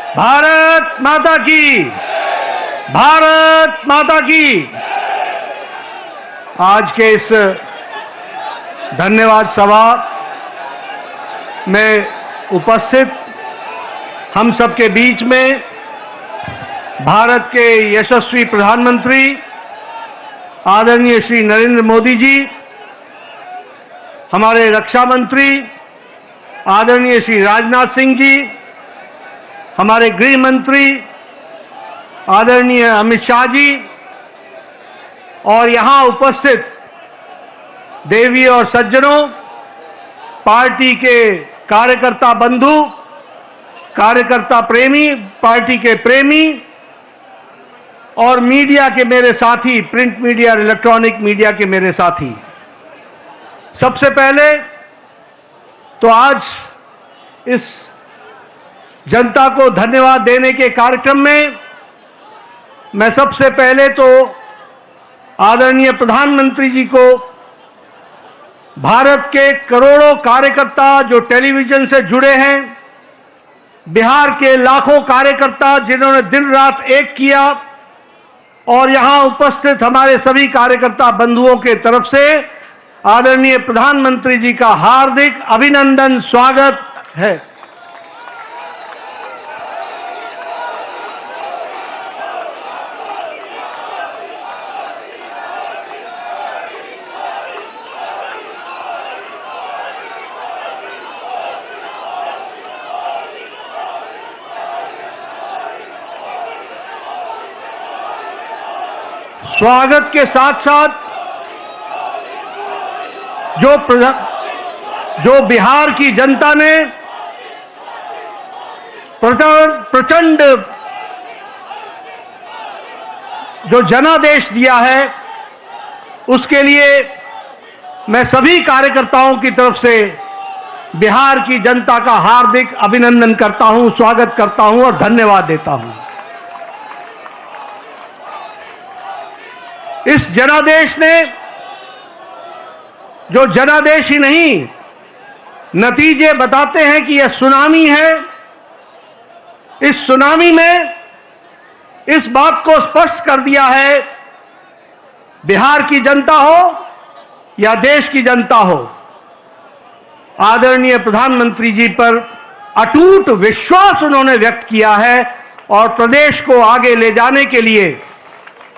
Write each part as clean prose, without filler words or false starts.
भारत माता की, भारत माता की। आज के इस धन्यवाद सभा में उपस्थित हम सबके बीच में भारत के यशस्वी प्रधानमंत्री आदरणीय श्री नरेंद्र मोदी जी, हमारे रक्षा मंत्री आदरणीय श्री राजनाथ सिंह जी, हमारे गृह मंत्री आदरणीय अमित शाह जी और यहां उपस्थित देवी और सज्जनों, पार्टी के कार्यकर्ता बंधु, कार्यकर्ता प्रेमी, पार्टी के प्रेमी और मीडिया के मेरे साथी, प्रिंट मीडिया और इलेक्ट्रॉनिक मीडिया के मेरे साथी। सबसे पहले तो आज इस जनता को धन्यवाद देने के कार्यक्रम में मैं सबसे पहले तो आदरणीय प्रधानमंत्री जी को, भारत के करोड़ों कार्यकर्ता जो टेलीविजन से जुड़े हैं, बिहार के लाखों कार्यकर्ता जिन्होंने दिन रात एक किया और यहां उपस्थित हमारे सभी कार्यकर्ता बंधुओं के तरफ से आदरणीय प्रधानमंत्री जी का हार्दिक अभिनंदन, स्वागत है। स्वागत के साथ साथ जो बिहार की जनता ने प्रचंड जो जनादेश दिया है, उसके लिए मैं सभी कार्यकर्ताओं की तरफ से बिहार की जनता का हार्दिक अभिनंदन करता हूं, स्वागत करता हूं और धन्यवाद देता हूं। इस जनादेश ने, जो जनादेश ही नहीं, नतीजे बताते हैं कि यह सुनामी है। इस सुनामी में इस बात को स्पष्ट कर दिया है, बिहार की जनता हो या देश की जनता हो, आदरणीय प्रधानमंत्री जी पर अटूट विश्वास उन्होंने व्यक्त किया है और प्रदेश को आगे ले जाने के लिए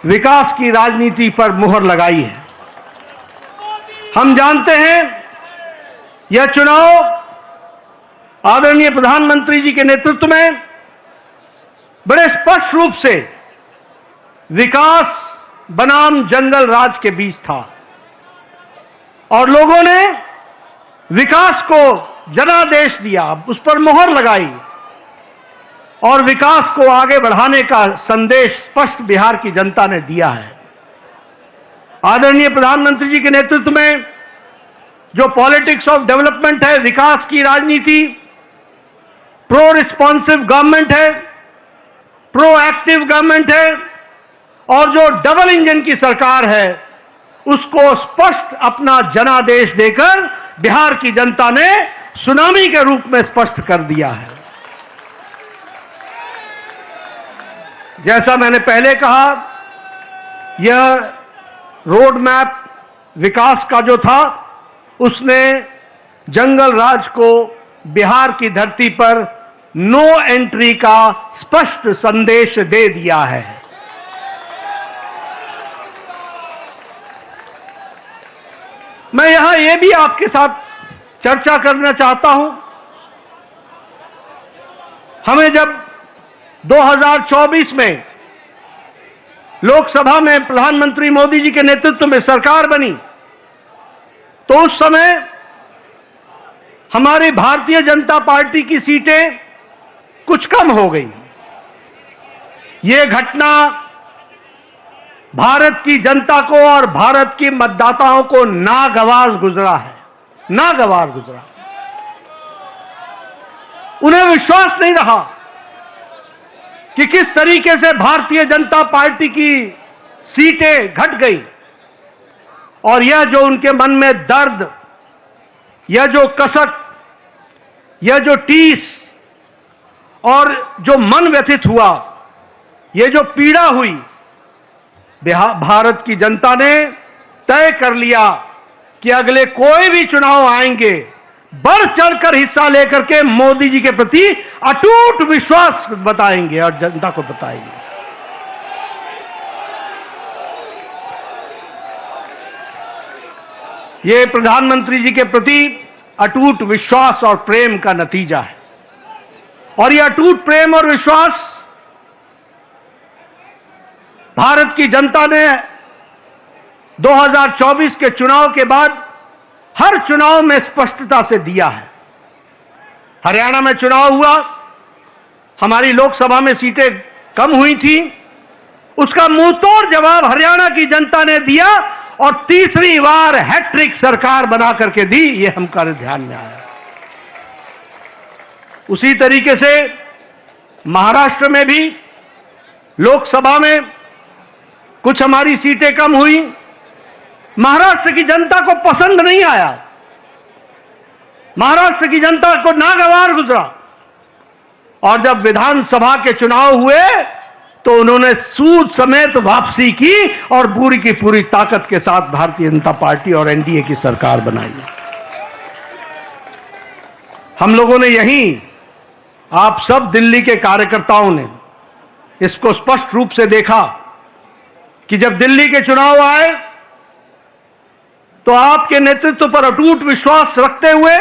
विकास की राजनीति पर मुहर लगाई है। हम जानते हैं यह चुनाव आदरणीय प्रधानमंत्री जी के नेतृत्व में बड़े स्पष्ट रूप से विकास बनाम जंगल राज के बीच था और लोगों ने विकास को जनादेश दिया, उस पर मुहर लगाई और विकास को आगे बढ़ाने का संदेश स्पष्ट बिहार की जनता ने दिया है। आदरणीय प्रधानमंत्री जी के नेतृत्व में जो पॉलिटिक्स ऑफ डेवलपमेंट है, विकास की राजनीति, प्रो रिस्पॉन्सिव गवर्नमेंट है, प्रो एक्टिव गवर्नमेंट है और जो डबल इंजन की सरकार है, उसको स्पष्ट अपना जनादेश देकर बिहार की जनता ने सुनामी के रूप में स्पष्ट कर दिया है। जैसा मैंने पहले कहा, यह रोड मैप विकास का जो था, उसने जंगल राज को बिहार की धरती पर नो एंट्री का स्पष्ट संदेश दे दिया है। मैं यहां यह भी आपके साथ चर्चा करना चाहता हूं, हमें जब 2024 में लोकसभा में प्रधानमंत्री मोदी जी के नेतृत्व में सरकार बनी, तो उस समय हमारी भारतीय जनता पार्टी की सीटें कुछ कम हो गई। ये घटना भारत की जनता को और भारत की मतदाताओं को नागवार गुजरा है, नागवार गुजरा। उन्हें विश्वास नहीं रहा कि किस तरीके से भारतीय जनता पार्टी की सीटें घट गई और यह जो उनके मन में दर्द, यह जो कसक, यह जो टीस और जो मन व्यथित हुआ, ये जो पीड़ा हुई, भारत की जनता ने तय कर लिया कि अगले कोई भी चुनाव आएंगे, बढ़ चढ़कर हिस्सा लेकर के मोदी जी के प्रति अटूट विश्वास बताएंगे और जनता को बताएंगे। ये प्रधानमंत्री जी के प्रति अटूट विश्वास और प्रेम का नतीजा है। और ये अटूट प्रेम और विश्वास भारत की जनता ने 2024 के चुनाव के बाद हर चुनाव में स्पष्टता से दिया है। हरियाणा में चुनाव हुआ, हमारी लोकसभा में सीटें कम हुई थी, उसका मुंहतोड़ जवाब हरियाणा की जनता ने दिया और तीसरी बार हैट्रिक सरकार बना करके दी, ये हमारे ध्यान में आया। उसी तरीके से महाराष्ट्र में भी लोकसभा में कुछ हमारी सीटें कम हुई, महाराष्ट्र की जनता को पसंद नहीं आया, महाराष्ट्र की जनता को नागवार गुजरा। और जब विधानसभा के चुनाव हुए तो उन्होंने सूद समेत वापसी की और पूरी की पूरी ताकत के साथ भारतीय जनता पार्टी और एनडीए की सरकार बनाई। हम लोगों ने यहीं, आप सब दिल्ली के कार्यकर्ताओं ने इसको स्पष्ट रूप से देखा कि जब दिल्ली के चुनाव आए तो आपके नेतृत्व पर अटूट विश्वास रखते हुए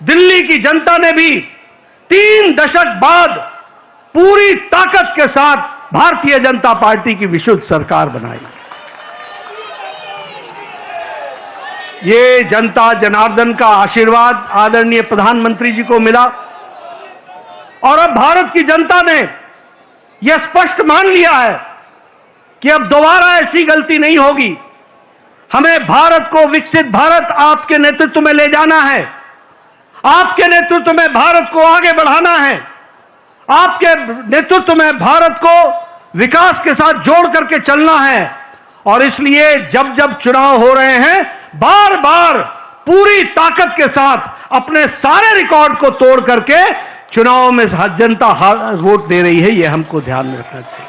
दिल्ली की जनता ने भी 3 दशक बाद पूरी ताकत के साथ भारतीय जनता पार्टी की विशुद्ध सरकार बनाई। ये जनता जनार्दन का आशीर्वाद आदरणीय प्रधानमंत्री जी को मिला और अब भारत की जनता ने यह स्पष्ट मान लिया है कि अब दोबारा ऐसी गलती नहीं होगी। हमें भारत को, विकसित भारत आपके नेतृत्व में ले जाना है, आपके नेतृत्व में भारत को आगे बढ़ाना है, आपके नेतृत्व में भारत को विकास के साथ जोड़ करके चलना है। और इसलिए जब जब चुनाव हो रहे हैं, बार बार पूरी ताकत के साथ अपने सारे रिकॉर्ड को तोड़ करके चुनाव में जनता वोट दे रही है, यह हमको ध्यान में रखना चाहिए।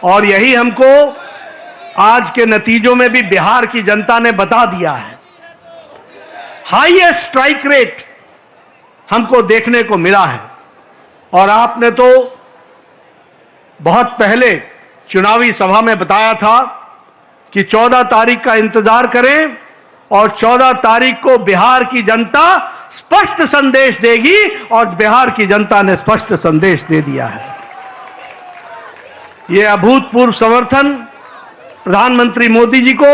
और यही हमको आज के नतीजों में भी बिहार की जनता ने बता दिया है। हाईएस्ट स्ट्राइक रेट हमको देखने को मिला है। और आपने तो बहुत पहले चुनावी सभा में बताया था कि 14 तारीख का इंतजार करें और 14 तारीख को बिहार की जनता स्पष्ट संदेश देगी और बिहार की जनता ने स्पष्ट संदेश दे दिया है। यह अभूतपूर्व समर्थन प्रधानमंत्री मोदी जी को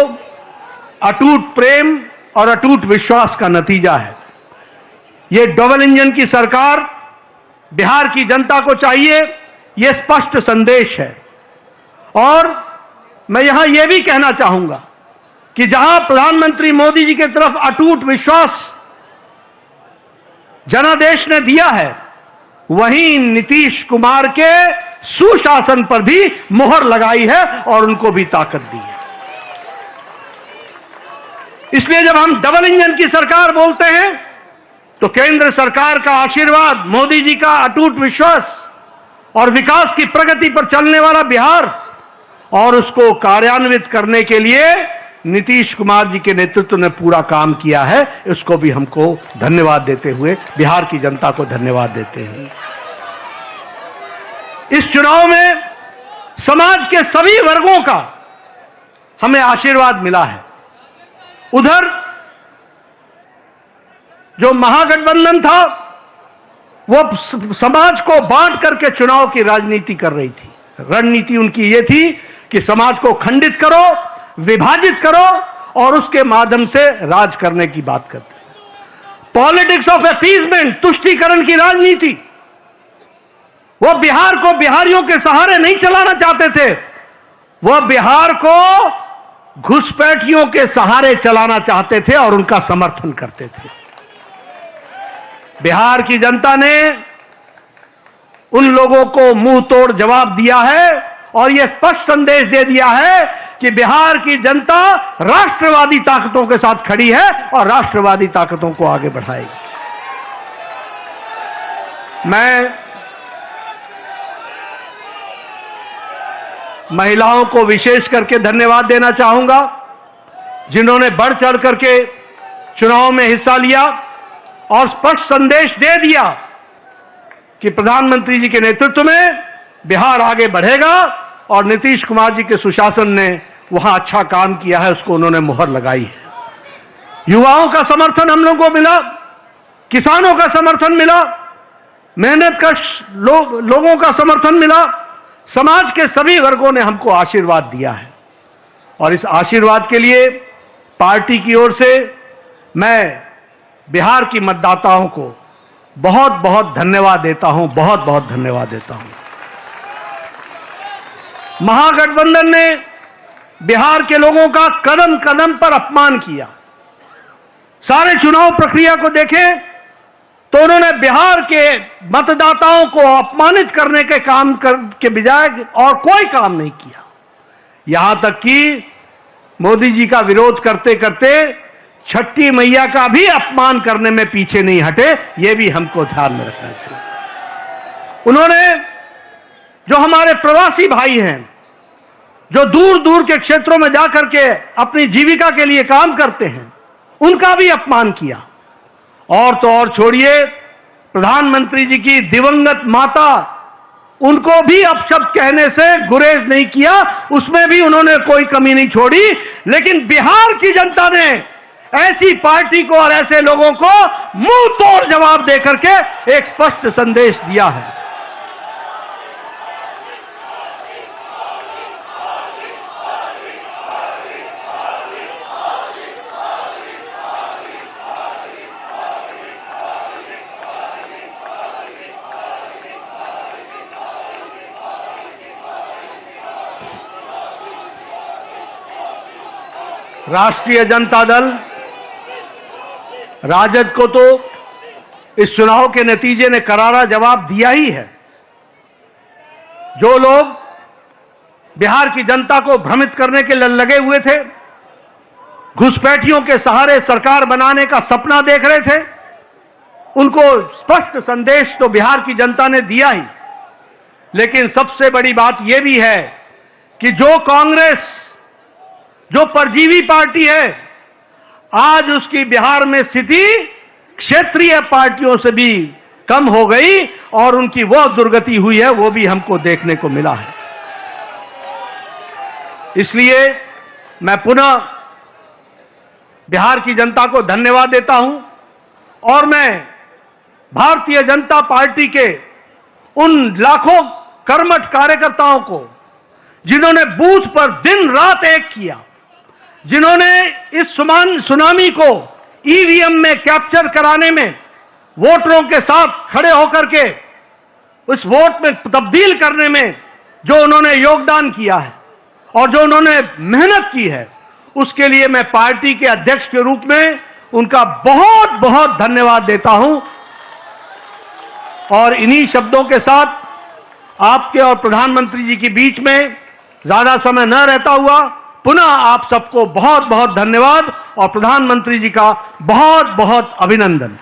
अटूट प्रेम और अटूट विश्वास का नतीजा है। यह डबल इंजन की सरकार बिहार की जनता को चाहिए, यह स्पष्ट संदेश है। और मैं यहां यह भी कहना चाहूंगा कि जहां प्रधानमंत्री मोदी जी की तरफ अटूट विश्वास जनादेश ने दिया है, वहीं नीतीश कुमार के सुशासन पर भी मोहर लगाई है और उनको भी ताकत दी है। इसलिए जब हम डबल इंजन की सरकार बोलते हैं तो केंद्र सरकार का आशीर्वाद, मोदी जी का अटूट विश्वास और विकास की प्रगति पर चलने वाला बिहार और उसको कार्यान्वित करने के लिए नीतीश कुमार जी के नेतृत्व ने पूरा काम किया है। इसको भी हमको धन्यवाद देते हुए बिहार की जनता को धन्यवाद देते हैं। इस चुनाव में समाज के सभी वर्गों का हमें आशीर्वाद मिला है। उधर जो महागठबंधन था वो समाज को बांट करके चुनाव की राजनीति कर रही थी। रणनीति उनकी ये थी कि समाज को खंडित करो, विभाजित करो और उसके माध्यम से राज करने की बात करते। पॉलिटिक्स ऑफ अपीजमेंट, तुष्टीकरण की राजनीति। वो बिहार को बिहारियों के सहारे नहीं चलाना चाहते थे, वो बिहार को घुसपैठियों के सहारे चलाना चाहते थे और उनका समर्थन करते थे। बिहार की जनता ने उन लोगों को मुंह तोड़ जवाब दिया है और यह स्पष्ट संदेश दे दिया है कि बिहार की जनता राष्ट्रवादी ताकतों के साथ खड़ी है और राष्ट्रवादी ताकतों को आगे बढ़ाएगी। मैं महिलाओं को विशेष करके धन्यवाद देना चाहूंगा, जिन्होंने बढ़ चढ़ करके चुनाव में हिस्सा लिया और स्पष्ट संदेश दे दिया कि प्रधानमंत्री जी के नेतृत्व में बिहार आगे बढ़ेगा और नीतीश कुमार जी के सुशासन ने वहां अच्छा काम किया है, उसको उन्होंने मुहर लगाई है। युवाओं का समर्थन हम लोगों को मिला, किसानों का समर्थन मिला, मेहनत का लोगों का समर्थन मिला, समाज के सभी वर्गों ने हमको आशीर्वाद दिया है और इस आशीर्वाद के लिए पार्टी की ओर से मैं बिहार की मतदाताओं को बहुत बहुत धन्यवाद देता हूं, बहुत बहुत धन्यवाद देता हूं। महागठबंधन ने बिहार के लोगों का कदम कदम पर अपमान किया। सारे चुनाव प्रक्रिया को देखें तो उन्होंने बिहार के मतदाताओं को अपमानित करने के काम के बजाय और कोई काम नहीं किया। यहां तक कि मोदी जी का विरोध करते करते छठी मैया का भी अपमान करने में पीछे नहीं हटे, यह भी हमको ध्यान में रखना चाहिए। उन्होंने जो हमारे प्रवासी भाई हैं, जो दूर दूर के क्षेत्रों में जाकर के अपनी जीविका के लिए काम करते हैं, उनका भी अपमान किया। और तो और छोड़िए, प्रधानमंत्री जी की दिवंगत माता, उनको भी अपशब्द कहने से गुरेज नहीं किया, उसमें भी उन्होंने कोई कमी नहीं छोड़ी। लेकिन बिहार की जनता ने ऐसी पार्टी को और ऐसे लोगों को मुंह तोड़ जवाब देकर के एक स्पष्ट संदेश दिया है। राष्ट्रीय जनता दल राजद को तो इस चुनाव के नतीजे ने करारा जवाब दिया ही है। जो लोग बिहार की जनता को भ्रमित करने के लिए लगे हुए थे, घुसपैठियों के सहारे सरकार बनाने का सपना देख रहे थे, उनको स्पष्ट संदेश तो बिहार की जनता ने दिया ही। लेकिन सबसे बड़ी बात यह भी है कि जो कांग्रेस, जो परजीवी पार्टी है, आज उसकी बिहार में स्थिति क्षेत्रीय पार्टियों से भी कम हो गई और उनकी वो दुर्गति हुई है, वो भी हमको देखने को मिला है। इसलिए मैं पुनः बिहार की जनता को धन्यवाद देता हूं और मैं भारतीय जनता पार्टी के उन लाखों कर्मठ कार्यकर्ताओं को, जिन्होंने बूथ पर दिन रात एक किया, जिन्होंने इस सुनामी को ईवीएम में कैप्चर कराने में, वोटरों के साथ खड़े होकर के उस वोट में तब्दील करने में जो उन्होंने योगदान किया है और जो उन्होंने मेहनत की है, उसके लिए मैं पार्टी के अध्यक्ष के रूप में उनका बहुत बहुत धन्यवाद देता हूं। और इन्हीं शब्दों के साथ आपके और प्रधानमंत्री जी के बीच में ज्यादा समय न रहता हुआ पुनः आप सबको बहुत बहुत धन्यवाद और प्रधानमंत्री जी का बहुत बहुत अभिनंदन।